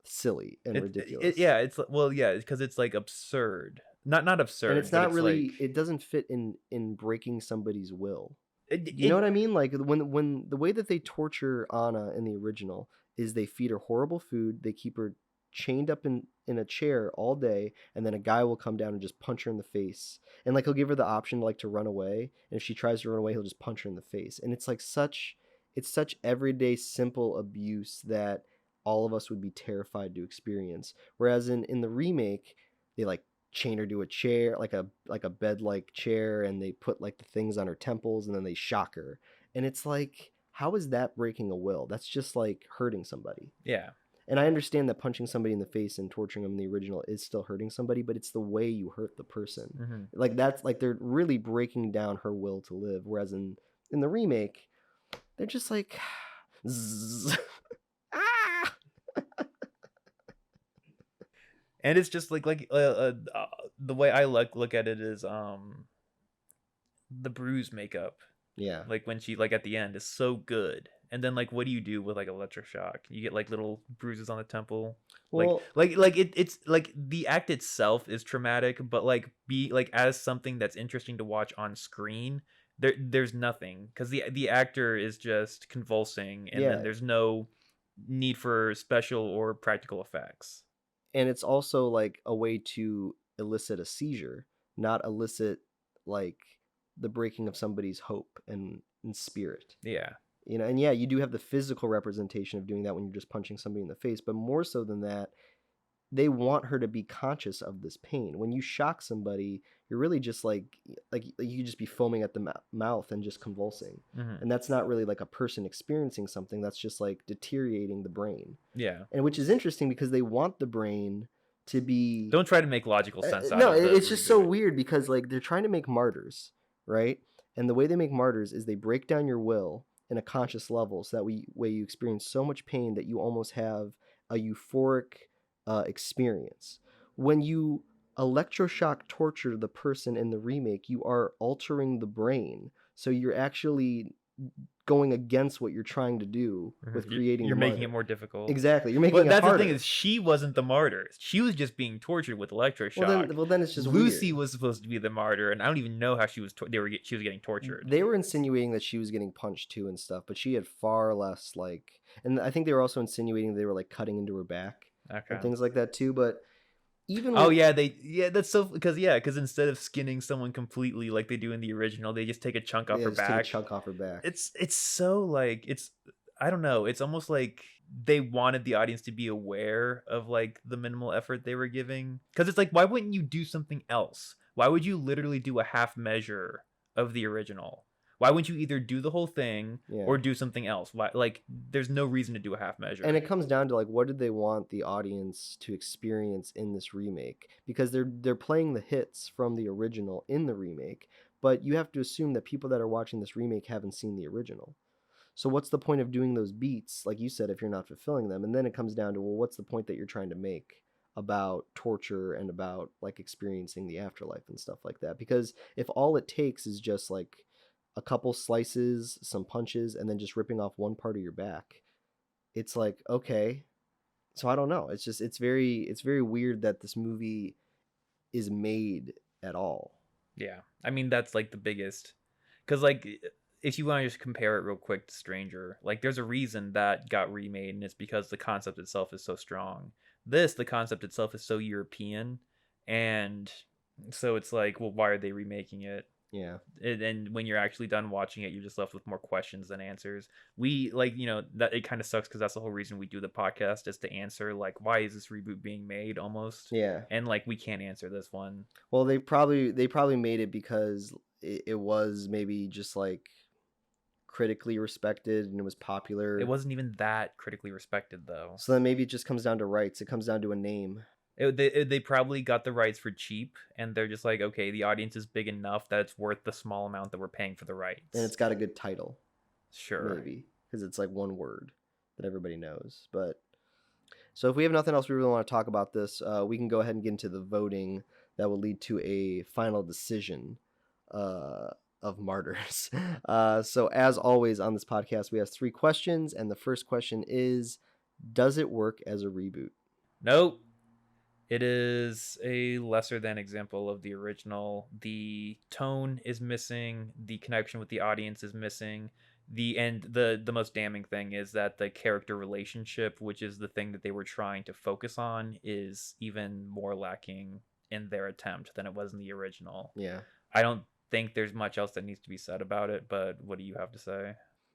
silly and ridiculous. yeah, it's well, yeah, because it's like absurd. Not absurd, And it's but not it's really, like it doesn't fit in breaking somebody's will. it, You know what I mean? Like when the way that they torture Anna in the original is they feed her horrible food, they keep her chained up in a chair all day, and then a guy will come down and just punch her in the face. And like he'll give her the option like to run away, and if she tries to run away, he'll just punch her in the face. And it's like it's such everyday simple abuse that all of us would be terrified to experience. Whereas in the remake, they like chain her to a chair, like a bed like chair, and they put like the things on her temples, and then they shock her. And it's like, how is that breaking a will? That's just like hurting somebody. yeah. And I understand that punching somebody in the face and torturing them in the original is still hurting somebody, but it's the way you hurt the person. Mm-hmm. Like that's like they're really breaking down her will to live. Whereas in the remake, they're just like, zzz, ah. And it's just like the way I look at it is the bruise makeup. Yeah. Like when she like at the end is so good. And then like what do you do with like electroshock? You get like little bruises on the temple. Well, It's like the act itself is traumatic, but like be like as something that's interesting to watch on screen, there's nothing because the actor is just convulsing, and yeah. then there's no need for special or practical effects. And it's also like a way to elicit a seizure, not elicit like the breaking of somebody's hope and spirit. Yeah. And yeah, you do have the physical representation of doing that when you're just punching somebody in the face, but more so than that, they want her to be conscious of this pain. When you shock somebody, you're really just like you just be foaming at the mouth and just convulsing. Mm-hmm. And that's not really like a person experiencing something. That's just like deteriorating the brain. Yeah. And which is interesting because they want the brain to be... Don't try to make logical sense out no, of it's just so weird because like they're trying to make Martyrs, right? And the way they make Martyrs is they break down your will in a conscious level, so that way you experience so much pain that you almost have a euphoric experience. When you electroshock torture the person in the remake, you are altering the brain, so you're actually going against what you're trying to do with creating You're the making it martyr. more difficult. Exactly, you're making But it that's harder. the thing is, she wasn't the martyrs. She was just being tortured with electroshock. Well, then it's just Lucy weird. was supposed to be the martyr, and I don't even know how she was. She was getting tortured. They were insinuating that she was getting punched too and stuff, but she had far less like. And I think they were also insinuating they were like cutting into her back and things like that too. But even oh with, yeah, that's so because instead of skinning someone completely like they do in the original, they just take a chunk off her just take back. a chunk off her back. It's so like it's I don't know. It's almost like they wanted the audience to be aware of like the minimal effort they were giving. Because it's like, why wouldn't you do something else? Why would you literally do a half measure of the original? Why wouldn't you either do the whole thing or do something else? Why, like, there's no reason to do a half measure. And it comes down to like, what did they want the audience to experience in this remake? Because they're playing the hits from the original in the remake, but you have to assume that people that are watching this remake haven't seen the original. So what's the point of doing those beats, like you said, if you're not fulfilling them? And then it comes down to, well, what's the point that you're trying to make about torture and about like experiencing the afterlife and stuff like that? Because if all it takes is just like a couple slices, some punches, and then just ripping off one part of your back, it's like, okay. So I don't know. It's just it's very weird that this movie is made at all. Yeah. I mean, that's like the biggest, because like if you want to just compare it real quick to Stranger, like there's a reason that got remade, and it's because the concept itself is so strong. The concept itself is so European, and so it's like, well, why are they remaking it? Yeah. And when you're actually done watching it, you're just left with more questions than answers. We like, that it kind of sucks because that's the whole reason we do the podcast, is to answer like, why is this reboot being made almost? Yeah. And like, we can't answer this one. Well, they probably made it because it was maybe just like critically respected and it was popular. It wasn't even that critically respected though. So then maybe it just comes down to rights. It comes down to a name. They probably got the rights for cheap, and they're just like, okay, the audience is big enough that it's worth the small amount that we're paying for the rights. And it's got a good title. Sure. Maybe. Because it's like one word that everybody knows. But so if we have nothing else we really want to talk about this, we can go ahead and get into the voting that will lead to a final decision of Martyrs. So as always on this podcast, we have 3 questions, and the first question is, does it work as a reboot? Nope. It is a lesser than example of the original. The tone is missing. The connection with the audience is missing. The most damning thing is that the character relationship, which is the thing that they were trying to focus on, is even more lacking in their attempt than it was in the original. Yeah. I don't think there's much else that needs to be said about it, but what do you have to say?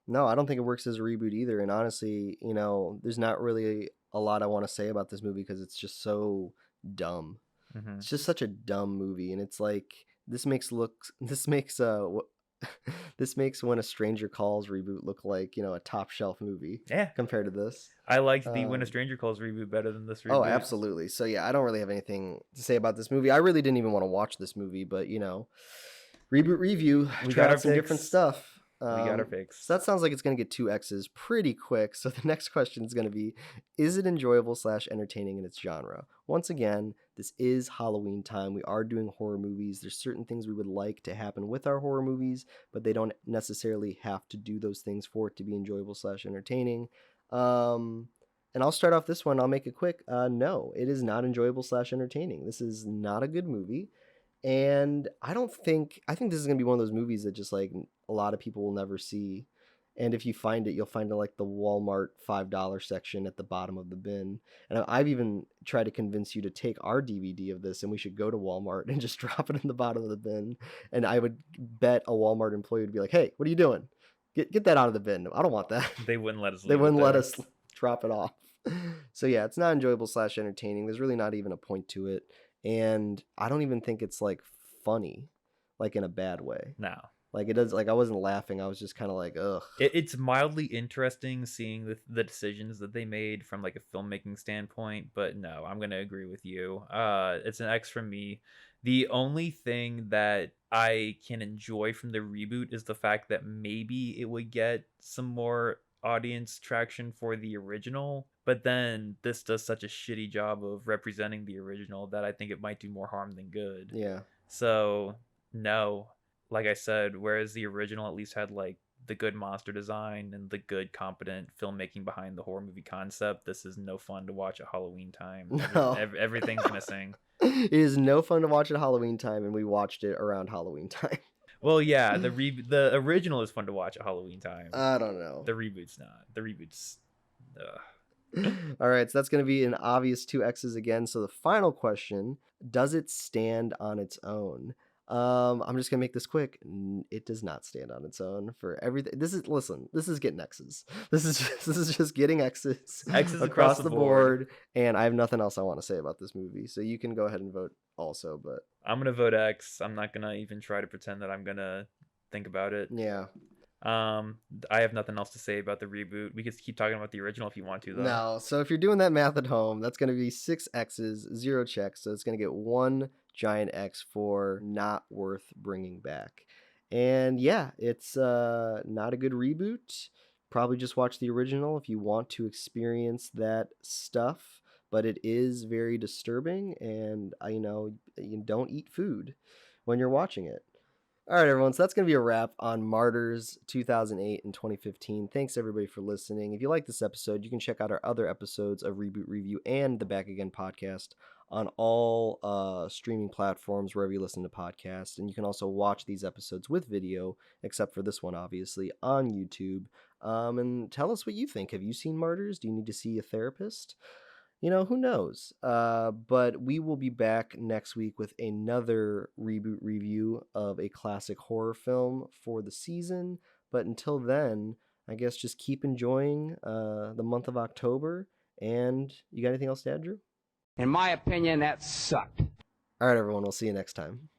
No, I don't think it works as a reboot either. And honestly, there's not really a lot I want to say about this movie because it's just so dumb. Mm-hmm. It's just such a dumb movie, and it's like this makes When a Stranger Calls reboot look like a top shelf movie. Yeah, compared to this. I liked the When a Stranger Calls reboot better than this reboot. Oh, absolutely. So yeah, I don't really have anything to say about this movie. I really didn't even want to watch this movie, but reboot review. We got some different stuff. We got our fix. So that sounds like it's going to get 2 X's pretty quick. So the next question is going to be, is it enjoyable / entertaining in its genre? Once again, this is Halloween time. We are doing horror movies. There's certain things we would like to happen with our horror movies, but they don't necessarily have to do those things for it to be enjoyable / entertaining. And I'll start off this one. I'll make it quick. No, it is not enjoyable / entertaining. This is not a good movie. And I think this is going to be one of those movies that just like a lot of people will never see. And if you find it, you'll find it like the Walmart $5 section at the bottom of the bin. And I've even tried to convince you to take our DVD of this and we should go to Walmart and just drop it in the bottom of the bin. And I would bet a Walmart employee would be like, hey, what are you doing? Get that out of the bin. I don't want that. They wouldn't let us. They wouldn't let us drop it off. So yeah, it's not enjoyable / entertaining. There's really not even a point to it. And I don't even think it's like funny, like in a bad way. No. Like it does. Like I wasn't laughing. I was just kind of like, ugh. It's mildly interesting seeing the decisions that they made from like a filmmaking standpoint. But no, I'm gonna agree with you. It's an X from me. The only thing that I can enjoy from the reboot is the fact that maybe it would get some more audience traction for the original, but then this does such a shitty job of representing the original that I think it might do more harm than good. Yeah. So no, like I said, whereas the original at least had like the good monster design and the good competent filmmaking behind the horror movie concept, this is no fun to watch at Halloween time. No. Everything's missing. It is no fun to watch at Halloween time, and we watched it around Halloween time. Well, yeah, the original is fun to watch at Halloween time. I don't know. The reboot's not. The reboot's. All right, so that's going to be an obvious 2 X's again. So the final question, does it stand on its own? I'm just gonna make this quick. It does not stand on its own for everything. This is getting X's. This is just getting X's across the board. And I have nothing else I want to say about this movie. So you can go ahead and vote also, but I'm gonna vote X. I'm not gonna even try to pretend that I'm gonna think about it. Yeah. I have nothing else to say about the reboot. We could keep talking about the original if you want to, though. No, so if you're doing that math at home, that's going to be 6 X's, 0 checks. So it's going to get 1 giant X for not worth bringing back. And yeah, it's not a good reboot. Probably just watch the original if you want to experience that stuff. But it is very disturbing, and you don't eat food when you're watching it. All right, everyone. So that's going to be a wrap on Martyrs 2008 and 2015. Thanks, everybody, for listening. If you like this episode, you can check out our other episodes of Reboot Review and the Back Again podcast on all streaming platforms, wherever you listen to podcasts. And you can also watch these episodes with video, except for this one, obviously, on YouTube. And tell us what you think. Have you seen Martyrs? Do you need to see a therapist? Who knows? But we will be back next week with another reboot review of a classic horror film for the season. But until then, I guess just keep enjoying the month of October. And you got anything else to add, Drew? In my opinion, that sucked. All right, everyone. We'll see you next time.